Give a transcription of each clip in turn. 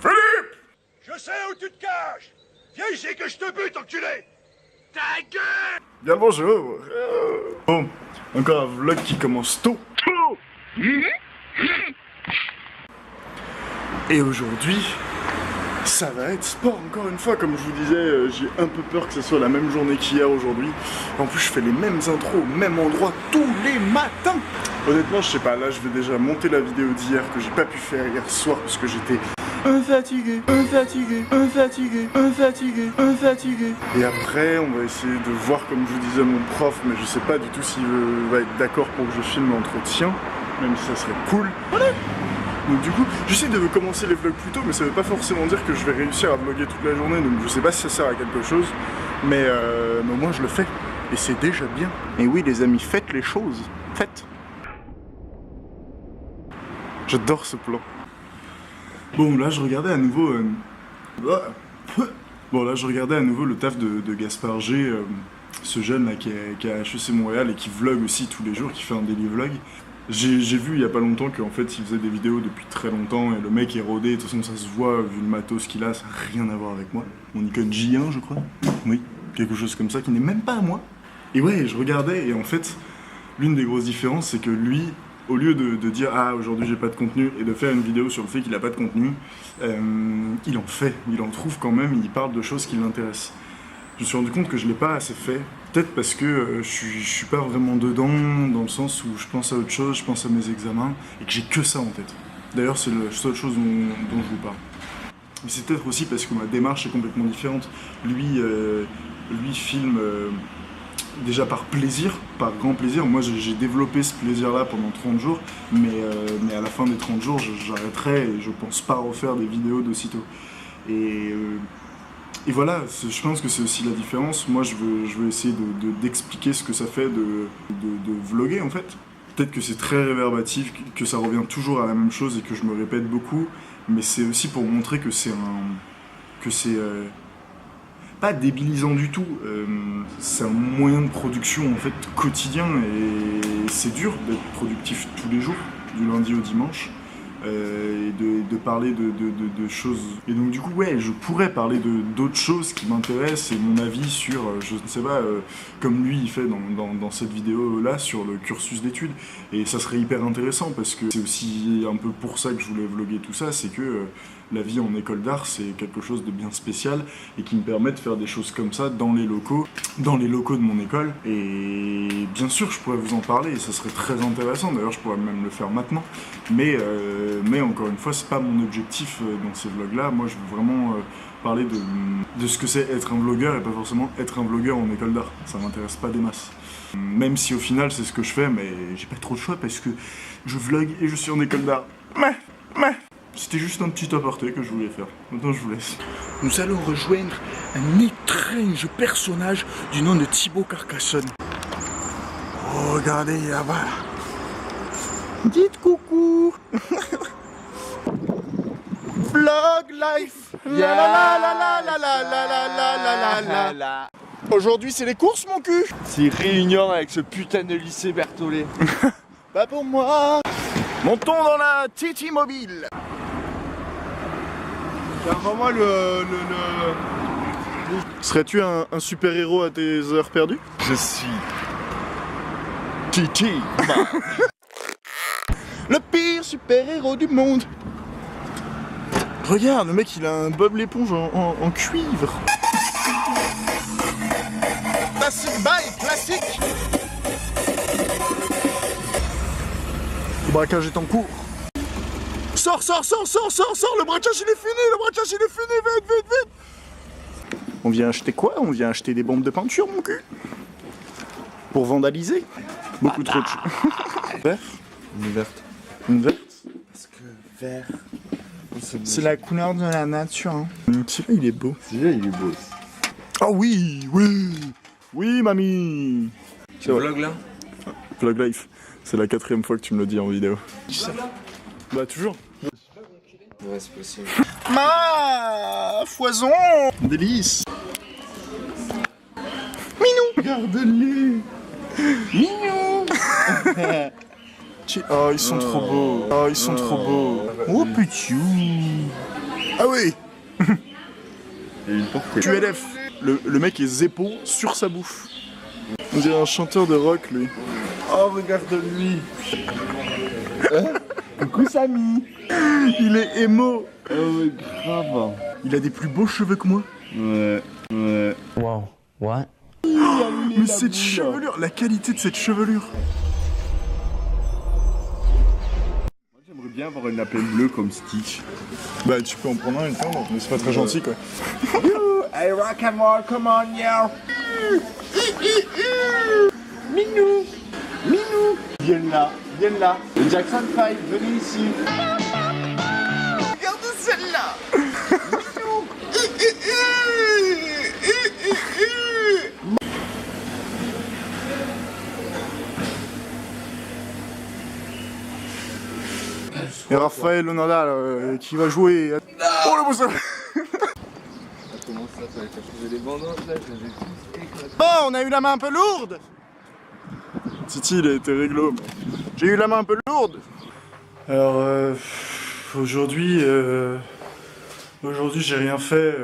Philippe! Je sais où tu te caches! Viens ici que je te bute, enculé! Ta gueule! Bien le bonjour. Bon, encore un vlog qui commence tôt. Et aujourd'hui, ça va être sport encore une fois. Comme je vous disais, j'ai un peu peur que ce soit la même journée qu'hier aujourd'hui. En plus, je fais les mêmes intros au même endroit tous les matins. Honnêtement, je sais pas, là je vais déjà monter la vidéo d'hier que j'ai pas pu faire hier soir parce que j'étais fatigué. Et après, on va essayer de voir, comme je vous disais, mon prof, mais je sais pas du tout s'il va être d'accord pour que je filme l'entretien, même si ça serait cool. Voilà. Donc du coup, j'essaie de commencer les vlogs plus tôt, mais ça veut pas forcément dire que je vais réussir à vlogger toute la journée, donc je sais pas si ça sert à quelque chose, mais au moins je le fais, et c'est déjà bien. Et oui les amis, faites les choses, faites. J'adore ce plan. Bon là je regardais à nouveau le taf de Gaspard G, ce jeune là qui est à HEC Montréal et qui vlog aussi tous les jours, qui fait un daily vlog. J'ai vu il y a pas longtemps qu'en fait il faisait des vidéos depuis très longtemps et le mec est rodé, de toute façon ça se voit vu le matos qu'il a, ça n'a rien à voir avec moi. Mon Nikon J1 je crois, oui, quelque chose comme ça qui n'est même pas à moi. Et ouais, je regardais et en fait l'une des grosses différences c'est que lui, au lieu de dire ah aujourd'hui j'ai pas de contenu et de faire une vidéo sur le fait qu'il a pas de contenu, il en fait, il en trouve quand même, il parle de choses qui l'intéressent. Je me suis rendu compte que je l'ai pas assez fait, peut-être parce que je suis pas vraiment dedans, dans le sens où je pense à autre chose, je pense à mes examens, et que j'ai que ça en tête. D'ailleurs c'est la seule chose dont je vous parle. Mais c'est peut-être aussi parce que ma démarche est complètement différente. Lui filme déjà par plaisir, par grand plaisir. Moi j'ai développé ce plaisir-là pendant 30 jours, mais à la fin des 30 jours j'arrêterai et je pense pas refaire des vidéos d'aussitôt. Et voilà, je pense que c'est aussi la différence. Moi, je veux essayer d'expliquer ce que ça fait de vlogger, en fait. Peut-être que c'est très réverbatif, que ça revient toujours à la même chose et que je me répète beaucoup, mais c'est aussi pour montrer que c'est pas débilisant du tout. C'est un moyen de production, en fait, quotidien, et c'est dur d'être productif tous les jours, du lundi au dimanche. Et de parler de choses. Et donc du coup ouais, je pourrais parler d'autres choses qui m'intéressent et mon avis sur, je ne sais pas, comme lui il fait dans cette vidéo là sur le cursus d'études. Et ça serait hyper intéressant parce que c'est aussi un peu pour ça que je voulais vlogger tout ça, c'est que la vie en école d'art c'est quelque chose de bien spécial et qui me permet de faire des choses comme ça dans les locaux de mon école. Et bien sûr je pourrais vous en parler et ça serait très intéressant, d'ailleurs je pourrais même le faire maintenant, mais encore une fois c'est pas mon objectif dans ces vlogs là. Moi je veux vraiment parler de ce que c'est être un vlogueur et pas forcément être un vlogueur en école d'art, ça m'intéresse pas des masses. Même si au final c'est ce que je fais, mais j'ai pas trop de choix parce que je vlog et je suis en école d'art. C'était juste un petit aparté que je voulais faire. Maintenant je vous laisse. Nous allons rejoindre un étrange personnage du nom de Thibaut Carcassonne. Oh, regardez là-bas. Dites coucou. Vlog life. La la la la la la la la la la. Aujourd'hui c'est les courses mon cul. C'est réunion avec ce putain de lycée Berthollet. Pas pour moi. Montons dans la Titi mobile. Vraiment Serais-tu un super-héros à tes heures perdues? Je suis Titi. Le pire super-héros du monde. Regarde, le mec il a un Bob l'éponge en cuivre. Classique bye, classique. Le braquage est en cours. Sors, le braquage il est fini, vite. On vient acheter quoi? On vient acheter des bombes de peinture, mon cul. Pour vandaliser. Beaucoup trop de choses. Vert? Une verte. Une verte? Parce que vert... C'est la couleur de la nature. Hein. Celui-là il est beau. Celui-là il est beau. Ah oui. Oui, mamie. Tu vlog là? Vlog life. C'est la 4e fois que tu me le dis en vidéo. Bah toujours. Ouais, c'est possible. Ma foison. Délice. Minou. Regarde-les. Minou. Oh, ils sont trop beaux. Oh, ils sont trop beaux. Oh, petit. Ah oui. Il y a une porte. QLF. Le mec est zépo sur sa bouffe. On dirait un chanteur de rock, lui. Oh, regarde-lui. Coucou Samy. Il est émo. Oh, mais grave. Il a des plus beaux cheveux que moi. Ouais. Wow. What? Mais cette chevelure, la qualité de cette chevelure. Moi, j'aimerais bien avoir une lapine bleue comme Stitch. Bah tu peux en prendre un et le prendre, mais c'est pas très gentil quoi. Hey, rock and roll, come on, yo. Minou. Viens là. Le Jackson 5, venez ici. Regarde celle-là. Et Raphaël Nadal qui va jouer. Oh le beau ça. Comment ça, tu vas aller chercher les bandages là? Je les ai tous éclatés. Oh, on a eu la main un peu lourde. Titi, il a été réglo. J'ai eu la main un peu lourde. Alors, aujourd'hui, j'ai rien fait.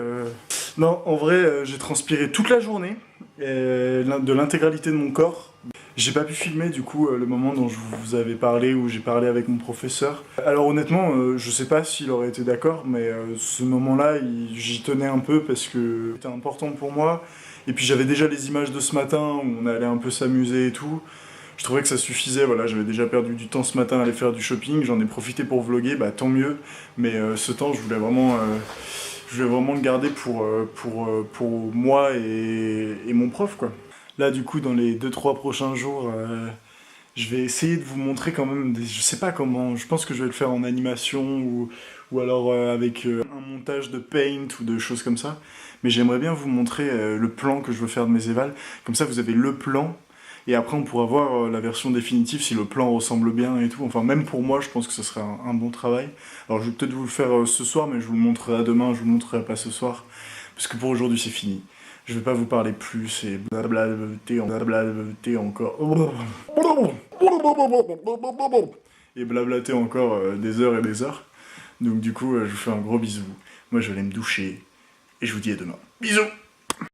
Non, en vrai, j'ai transpiré toute la journée, de l'intégralité de mon corps. J'ai pas pu filmer du coup le moment dont je vous avais parlé, où j'ai parlé avec mon professeur. Alors honnêtement, je sais pas s'il aurait été d'accord, mais ce moment-là, j'y tenais un peu parce que c'était important pour moi. Et puis j'avais déjà les images de ce matin où on allait un peu s'amuser et tout. Je trouvais que ça suffisait, voilà, j'avais déjà perdu du temps ce matin à aller faire du shopping, j'en ai profité pour vlogger, bah tant mieux. Mais ce temps, je voulais vraiment le garder pour moi et mon prof, quoi. Là, du coup, dans les 2-3 prochains jours, je vais essayer de vous montrer quand même, je sais pas comment, je pense que je vais le faire en animation ou alors avec un montage de paint ou de choses comme ça. Mais j'aimerais bien vous montrer le plan que je veux faire de mes évals. Comme ça, vous avez le plan. Et après, on pourra voir la version définitive si le plan ressemble bien et tout. Enfin, même pour moi, je pense que ce serait un bon travail. Alors, je vais peut-être vous le faire ce soir, mais je vous le montrerai demain, je vous le montrerai pas ce soir. Parce que pour aujourd'hui, c'est fini. Je vais pas vous parler plus et blablater encore. Et blablater encore des heures et des heures. Donc du coup, je vous fais un gros bisou. Moi, je vais aller me doucher. Et je vous dis à demain. Bisous!